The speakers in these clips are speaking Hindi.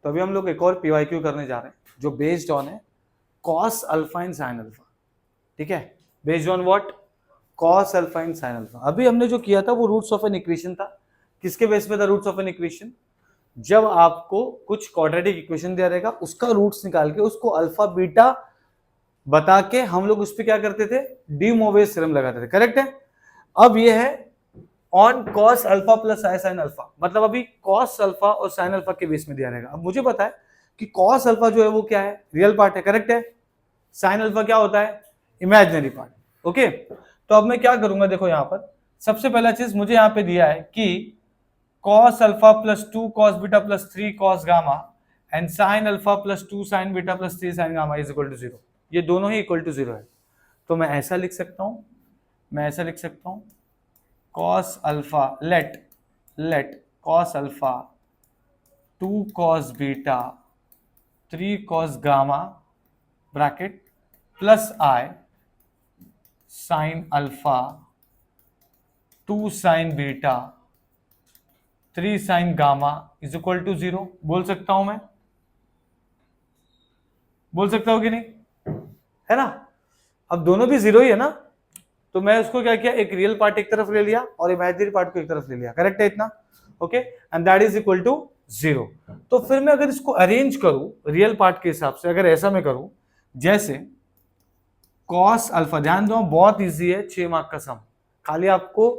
तो अभी हम लोग एक और PYQ करने जा रहे हैं जो बेस्ड ऑन है cos अल्फा इन sin अल्फा। ठीक है, based on what? cos alpha in sin alpha. अभी हमने जो किया था वो रूट्स ऑफ एन इक्वेशन था। किसके बेस पे था रूट्स ऑफ एन इक्वेशन? जब आपको कुछ क्वाड्रेटिक इक्वेशन दिया रहेगा उसका रूट्स निकाल के उसको अल्फा बीटा बता के हम लोग उस पर क्या करते थे? डी मोवेस थ्योरम लगाते थे। करेक्ट है। अब ये है on cos alpha plus i sin alpha, मतलब अभी cos अल्फा और sin अल्फा के बेस में दिया रहेगा। अब मुझे पता है कि cos अल्फा जो है वो क्या है? रियल पार्ट है। करेक्ट है। sin अल्फा क्या होता है? Imaginary part. ओके, तो अब मैं क्या करूंगा, देखो यहां पर सबसे पहला चीज मुझे यहां पे दिया है कि cos alpha plus 2 cos beta plus 3 cos gamma and sin alpha plus 2 sin beta plus 3 sin gamma is equal to 0। ये दोनों ही इक्वल टू 0 है। तो मैं ऐसा लिख सकता हूं, cos alpha let cos alpha 2 cos beta 3 cos gamma bracket plus i sin alpha 2 sin beta 3 sin gamma is equal to 0। बोल सकता हूं मैं? बोल सकता हूं कि नहीं? है ना? अब दोनों भी 0 ही है ना, तो मैं उसको क्या किया, एक रियल पार्ट एक तरफ ले लिया और इमेजिनरी पार्ट को एक तरफ ले लिया। करेक्ट है इतना? Okay, and that is equal to 0। तो फिर मैं अगर इसको अरेंज करूं रियल पार्ट के हिसाब से, अगर ऐसा मैं करूं जैसे cos अल्फा, ध्यान दो बहुत इजी है, 6 मार्क का सम। खाली आपको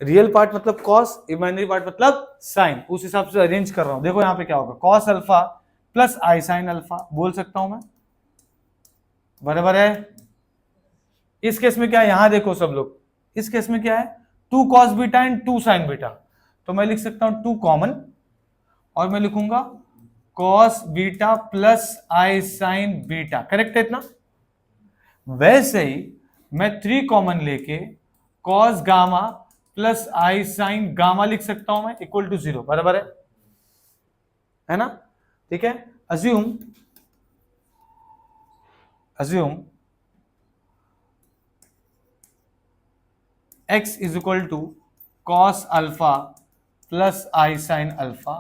रियल पार्ट मतलब cos, इमेजिनरी पार्ट मतलब sin, उस हिसाब से अरेंज कर रहा हूं। देखो यहां पे क्या होगा, cos alpha plus i sin alpha. बोल सकता हूं मैं? बराबर है। इस केस में क्या है, यहां देखो सब लोग, इस केस में क्या है, 2 cos beta and 2 sin beta. तो मैं लिख सकता हूं 2 कॉमन और मैं लिखूंगा cos beta plus i sin beta. Correct है इतना? वैसे ही मैं 3 कॉमन लेके cos gamma plus i sin gamma लिख सकता हूं मैं इक्वल टू 0। बराबर है ना? ठीक है। Assume x is equal to cos alpha plus i sin alpha,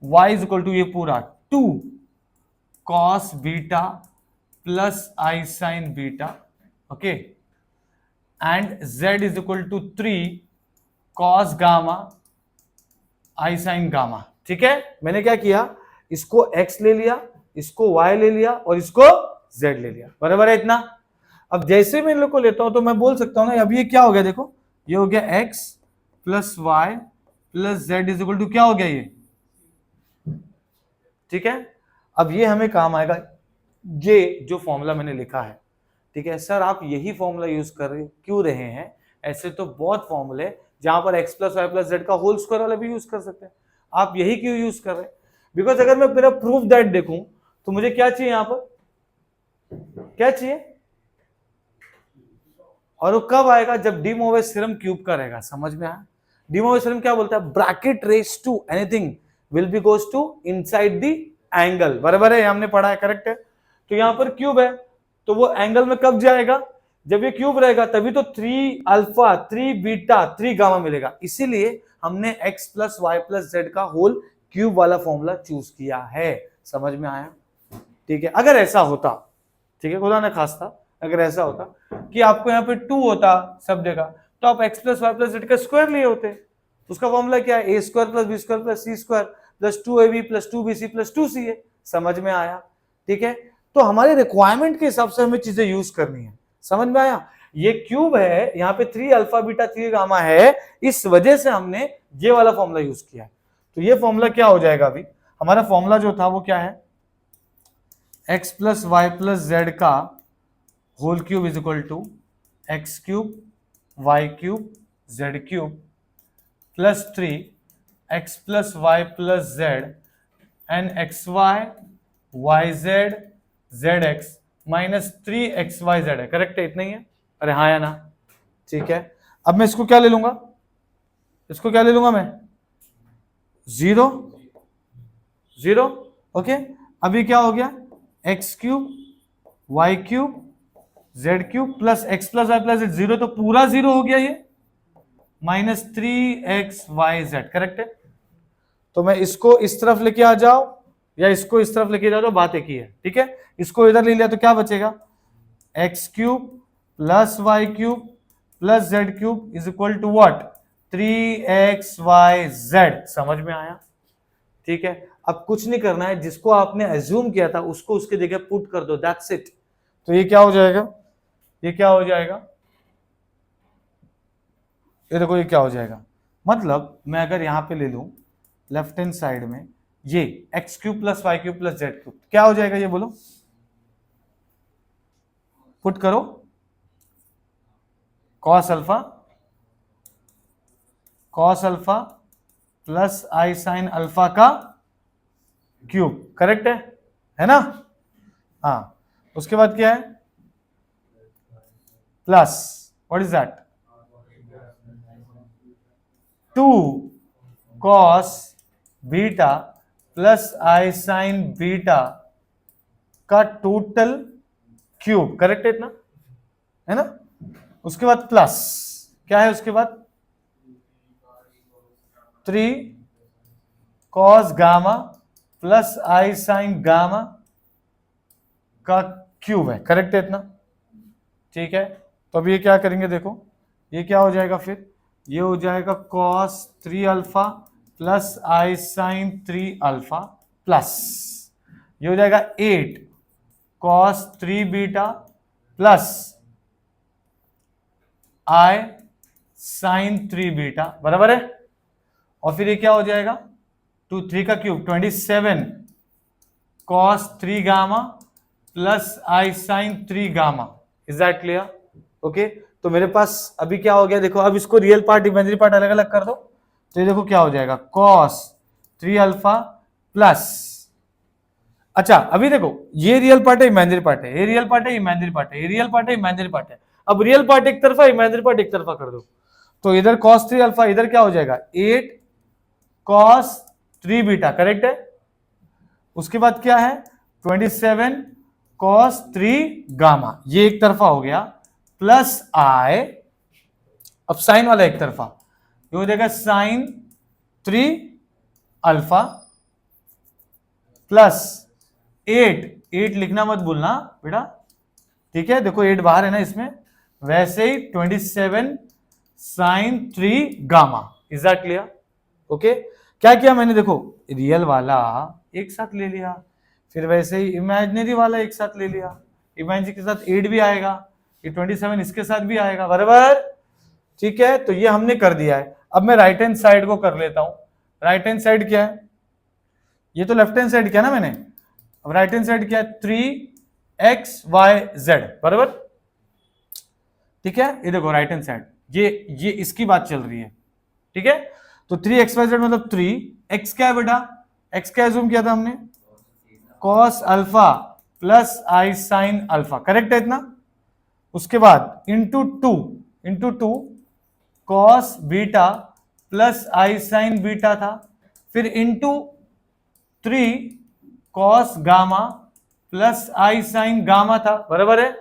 y is equal to ये पूरा 2 cos beta plus i sin beta. Okay, and z is equal to 3 cos gamma i sin gamma. ठीक है, मैंने क्या किया, इसको x ले लिया, इसको y ले लिया और इसको z ले लिया। बराबर है इतना? अब जैसे मैं इन लोग को लेता हूं तो मैं बोल सकता हूं ना, अब ये क्या हो गया, देखो ये हो गया x plus Y plus z is equal to क्या हो गया ये। ठीक है, अब ये हमें काम आएगा, ये जो फॉर्मूला मैंने लिखा है। ठीक है सर, आप यही फॉर्मूला यूज कर रहे क्यों रहे हैं? ऐसे तो बहुत फॉर्मूले जहां पर x plus Y plus Z का होल स्क्वायर वाला भी यूज कर सकते हैं, आप यही क्यों यूज कर रहे हैं? बिकॉज अगर मैं मेरा प्रूफ दैट देखूं तो मुझे क्या चाहिए, यहां पर क्या चाहिए, और वो कब आएगा, जब डी मोवेस थ्योरम क्यूब का रहेगा। समझ में आया? डी मोवेस थ्योरम क्या बोलता है, bracket raise to anything will be goes to inside the angle. बराबर है, हमने पढ़ा है। करेक्ट है। तो यहां पर क्यूब है तो वो एंगल में कब जाएगा, जब ये क्यूब रहेगा, तभी तो 3 अल्फा 3 बीटा 3 गामा मिलेगा। इसीलिए हमने x plus Y plus Z का होल क्यूब वाला फॉर्मूला चूज किया है। समझ में आया? ठीक है, अगर ऐसा होता, ठीक है खुदा ना खास्ता, अगर ऐसा होता कि आपको यहाँ पे 2 होता सब जगह, तो आप x plus Y plus Z का स्क्वायर लिए होते। उसका फॉर्मूला क्या है, A square plus B square plus C square plus 2ab plus 2bc plus 2ca। समझ में आया? ठीक है, तो हमारे रिक्वायरमेंट के हिसाब से हमें चीजें यूज करनी है। समझ में आया? ये क्यूब है, यहाँ पे 3 अल्फा बीटा 3 गामा है, इस वजह से हमने ये वाला फॉर्मूला यूज किया है। तो ये फॉर्मूला क्या हो जाएगा, अभी हमारा फॉर्मूला जो था वो क्या है, x plus Y plus Z का whole cube is equal to X cube Y cube Z cube plus 3 X plus Y plus Z and X Y Y Z Z X minus 3 x Y Z है। करेक्ट है? इतना ही है? अरे हाँ या ना? ठीक है, अब मैं इसको क्या ले लूंगा, इसको क्या ले लूंगा मैं, 0 0। ओके, अभी क्या हो गया, x cube Y cube Z cube plus x plus Y plus z, 0 तो पूरा 0 हो गया ये, minus 3 x Y z. Correct है? तो मैं इसको इस तरफ लेके आ जाओ या इसको इस तरफ लेके जाओ तो बात एक ही है, ठीक है। इसको इधर ले लिया तो क्या बचेगा, x cube plus y cube plus z cube is equal to what, 3xyz। समझ में आया, ठीक है। अब कुछ नहीं करना है, जिसको आपने एज्यूम किया था उसको उसके जगह पुट कर दो, दैट्स इट। तो ये क्या हो जाएगा, ये क्या हो जाएगा, ये देखो ये क्या हो जाएगा, मतलब मैं अगर यहां पे ले लूं लेफ्ट हैंड साइड में ये x cube plus y cube plus z cube, क्या हो जाएगा ये बोलो, पुट करो, cos alpha plus i sine alpha का क्यूब, करेक्ट है ना। हाँ, उसके बाद क्या है, plus what is that, 2 cos beta plus i sine beta का टोटल क्यूब, करेक्ट है इतना, है ना। उसके बाद प्लस क्या है, उसके बाद 3 cos gamma plus i sine gamma का क्यूब है, करेक्ट है इतना, ठीक है। तो अब ये क्या करेंगे, देखो ये क्या हो जाएगा, फिर ये हो जाएगा cos 3 alpha plus i sine 3 alpha plus ये हो जाएगा 8 cos 3 beta plus i sine 3 beta, बराबर है। और फिर ये क्या हो जाएगा, 3 का cube 27 cos 3 gamma plus i sine 3 gamma, is that clear, okay. तो मेरे पास अभी क्या हो गया, देखो अब इसको रियल पार्ट इमेजिनरी पार्ट अलग अलग कर दो, तो ये देखो क्या हो जाएगा, cos 3 अल्फा प्लस, अच्छा अभी देखो ये रियल पार्ट है इमेजिनरी पार्ट है, ये रियल पार्ट है इमेजिनरी पार्ट है, ये रियल पार्ट है इमेजिनरी पार्ट है। अब रियल पार्ट एक तरफा इमेजिनरी पार्ट एक तरफा कर दो, तो इधर cos 3 अल्फा, इधर क्या हो जाएगा 8 cos 3 बीटा, करेक्ट है। उसके बाद क्या है 27 cos 3 गामा, ये एक तरफा हो गया, प्लस आई, अब साइन वाला एक तरफा, ये हो जाएगा साइन 3 अल्फा प्लस 8 लिखना मत भूलना बेटा, ठीक है। देखो 8 बाहर है ना इसमें, वैसे ही 27 sine 3 gamma, is that clear, okay. क्या किया मैंने, देखो रियल वाला एक साथ ले लिया, फिर वैसे ही इमेजिनरी वाला एक साथ ले लिया, इमेजिनरी के साथ 8 भी आएगा, ये 27 इसके साथ भी आएगा, बराबर, ठीक है। तो ये हमने कर दिया है। अब मैं राइट हैंड साइड को कर लेता हूं, राइट हैंड साइड क्या है, ये तो लेफ्ट हैंड साइड किया ना मैंने, अब राइट हैंड साइड क्या है 3xyz, बराबर, ठीक है। ये देखो राइट हैंड साइड, ये इसकी बात चल रही है, ठीक है। तो 3xyz मतलब 3x क्या है बेटा, x क्या एज्यूम किया था हमने, cos alpha plus i sine alpha, correct है इतना। उसके बाद into two cos beta plus i sine beta था, फिर into 3 cos gamma plus i sine gamma था, बराबर है,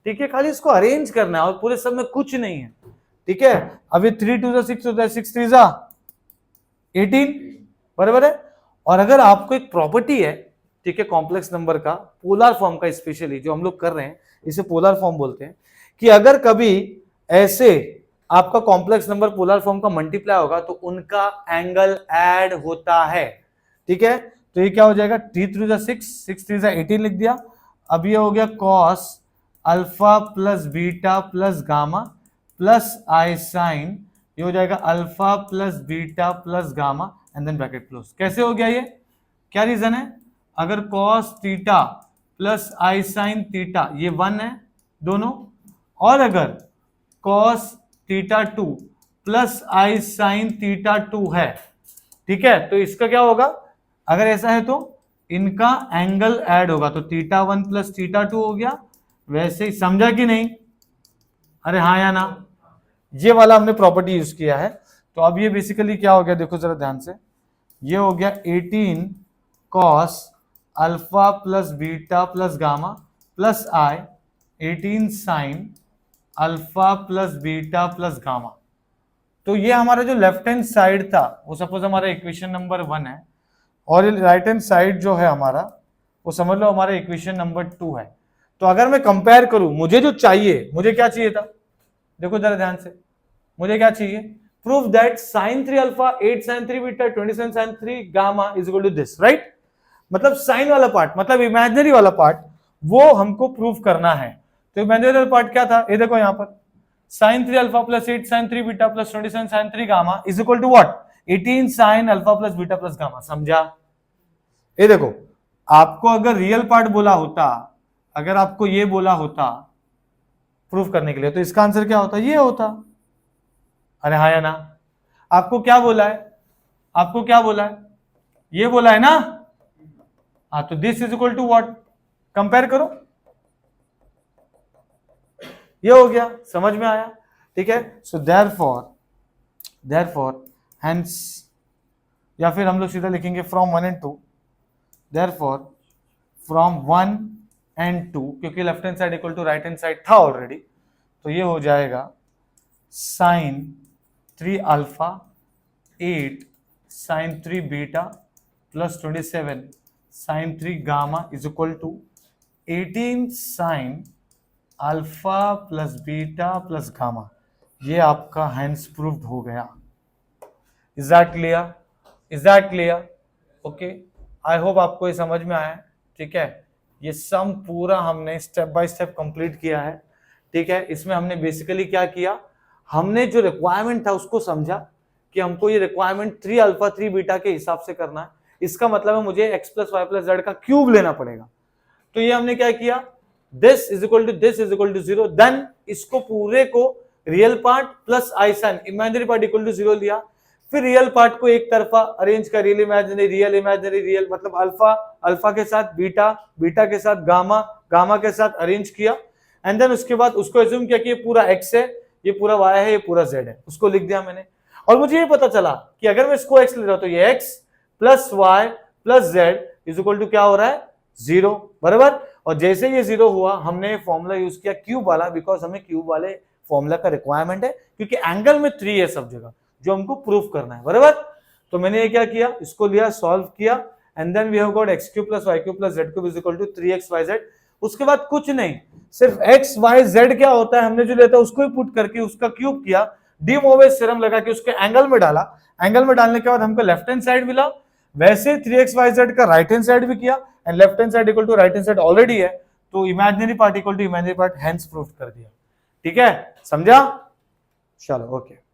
ठीक है। खाली इसको अरेंज करना है और पूरे सब में कुछ नहीं है, ठीक है। अभी 3 2 6 होता है, 6 3 18, बराबर है। और अगर आपको एक प्रॉपर्टी है, ठीक है, कॉम्प्लेक्स नंबर का पोलर फॉर्म का, स्पेशली जो हम लोग कर रहे हैं इसे पोलर फॉर्म बोलते हैं, कि अगर कभी ऐसे आपका कॉम्प्लेक्स नंबर पोलर फॉर्म का मल्टीप्लाई होगा तो उनका एंगल ऐड होता है, ठीक है। तो ये क्या हो जाएगा 3 3 6 3 18 लिख दिया। अब ये हो गया cos alpha plus beta plus gamma plus i sine, ये हो जाएगा alpha plus beta plus gamma and then bracket close. कैसे हो गया ये, क्या रीजन है, अगर cos theta plus i sine theta ये 1 है दोनों, और अगर cos theta 2 plus i sine theta 2 है, ठीक है, तो इसका क्या होगा, अगर ऐसा है तो इनका एंगल ऐड होगा, तो थीटा 1 प्लस थीटा 2 हो गया। वैसे ही समझा कि नहीं, अरे हाँ या ना, ये वाला हमने प्रॉपर्टी यूज किया है। तो अब ये बेसिकली क्या हो गया, देखो जरा ध्यान से, ये हो गया 18 cos alpha plus beta plus gamma plus i 18 sine alpha plus beta plus gamma. तो ये हमारा जो लेफ्ट हैंड साइड था वो सपोज हमारा इक्वेशन नंबर 1 है, और राइट हैंड साइड जो है हमारा वो समझ लो हमारा इक्वेशन नंबर 2 है। तो अगर मैं कंपेयर करूं, मुझे जो चाहिए, मुझे क्या चाहिए था, देखो जरा ध्यान से, मुझे क्या चाहिए, prove that sin 3 alpha 8 sin 3 beta 27 sin 3 gamma is equal to this, right. मतलब साइन वाला पार्ट, मतलब इमेजिनरी वाला पार्ट, वो हमको प्रूव करना है। तो इमेजिनरी वाला पार्ट क्या था, ये देखो यहाँ पर sin 3 alpha plus 8 sin 3 beta plus 27 sin 3 gamma is equal to what, 18 sin alpha plus beta plus gamma. समझा? ये देखो, आपको अगर रियल पार्ट बोला होता, अगर आपको ये बोला होता प्रूफ करने के लिए, तो इसका आंसर क्या होता, ये होता। अरे हाँ या ना? आपको क्या बोला है, आपको क्या बोला है, ये बोला है ना? हाँ, तो this is equal to what, compare करो, ये हो गया। समझ में आया? ठीक है। सो देयरफॉर हेंस, या फिर हम लोग सीधा लिखेंगे from 1 and 2, therefore from 1 and 2, क्योंकि left hand side equal to right hand side था ऑलरेडी, तो ये हो जाएगा sin 3 alpha 8 sin 3 beta plus 27 sin 3 gamma is equal to 18 sin alpha plus beta plus gamma. ये आपका हैंस प्रूव्ड हो गया। Is that clear? Is that clear? Okay, I hope आपको ये समझ में आया है। ठीक है, ये सम पूरा हमने स्टेप बाय स्टेप कंप्लीट किया है। ठीक है, इसमें हमने बेसिकली क्या किया, हमने जो रिक्वायरमेंट था उसको समझा कि हमको ये रिक्वायरमेंट 3 अल्फा 3 बीटा के हिसाब से करना है। इसका मतलब है मुझे x plus Y plus Z का क्यूब लेना पड़ेगा। तो ये हमने क्या किया, this is equal to 0, then इसको पूरे को real part plus i sine imaginary part equal to 0 लिया। फिर रियल पार्ट को एक तरफा अरेंज कर, रियल इमेजिनरी रियल, मतलब अल्फा अल्फा के साथ बीटा, बीटा के साथ गामा, गामा के साथ अरेंज किया। एंड देन उसके बाद उसको एज्यूम किया कि ये पूरा x है, ये पूरा y है, ये पूरा z है, उसको लिख दिया मैंने। और मुझे ये पता चला कि अगर मैं इसको x ले रहा हूं तो ये x plus Y plus z is equal to क्या हो रहा है, 0, बराबर। और जैसे ये 0 हुआ, हमने फॉर्मूला यूज किया क्यूब वाला, बिकॉज हमें क्यूब वाले फॉर्मूला का रिक्वायरमेंट है, क्योंकि एंगल में 3 है सब जगह जो हमको प्रूफ करना है, बराबर। तो मैंने ये क्या किया, इसको लिया, सॉल्व किया, and then we have got x cube plus y cube plus z cube is equal to 3xyz। उसके बाद कुछ नहीं, सिर्फ x y z क्या होता है हमने जो लेता है उसको ही पुट करके उसका क्यूब किया, डी मोवेस थ्योरम लगा के उसके एंगल में डाला। एंगल में डालने के बाद हमको लेफ्ट हैंड साइड मिला, वैसे 3xyz का राइट हैंड साइड भी किया, and left hand side equal to right hand side already है, तो imaginary part equal to imaginary part, hence proof कर दिया। ठीक है, समझा? चलो ओके।